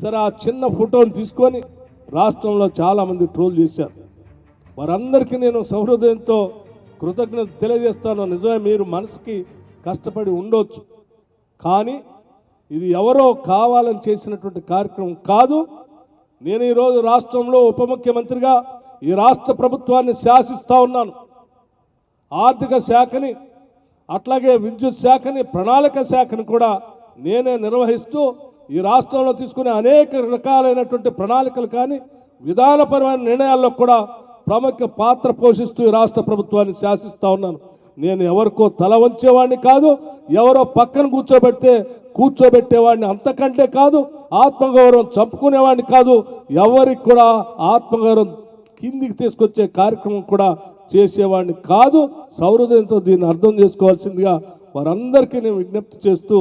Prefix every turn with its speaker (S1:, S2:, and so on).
S1: సరే ఆ చిన్న ఫోటోని తీసుకొని రాష్ట్రంలో చాలామంది ట్రోల్ చేశారు. వారందరికీ నేను సహృదయంతో కృతజ్ఞత తెలియజేస్తాను. నిజమే, మీరు మనసుకి కష్టపడి ఉండొచ్చు, కానీ ఇది ఎవరో కావాలని చేసినటువంటి కార్యక్రమం కాదు. నేను ఈరోజు రాష్ట్రంలో ఉప ముఖ్యమంత్రిగా ఈ రాష్ట్ర ప్రభుత్వాన్ని శాసిస్తూ ఉన్నాను. ఆర్థిక శాఖని, అట్లాగే విద్యుత్ శాఖని, ప్రణాళిక శాఖని కూడా నేనే నిర్వహిస్తూ ఈ రాష్ట్రంలో తీసుకునే అనేక రకాలైనటువంటి ప్రణాళికలు కానీ విధానపరమైన నిర్ణయాల్లో కూడా ప్రముఖ పాత్ర పోషిస్తూ ఈ రాష్ట్ర ప్రభుత్వాన్ని శాసిస్తూ ఉన్నాను. నేను ఎవరికో తల వంచేవాడిని కాదు, ఎవరో పక్కన కూర్చోబెట్టేవాడిని అంతకంటే కాదు, ఆత్మగౌరవం చంపుకునేవాడిని కాదు, ఎవరికి కూడా ఆత్మగౌరవం కిందికి తీసుకొచ్చే కార్యక్రమం కూడా చేసేవాడిని కాదు. సౌహృదయంతో దీన్ని అర్థం చేసుకోవాల్సిందిగా వారందరికీ నేను విజ్ఞప్తి చేస్తూ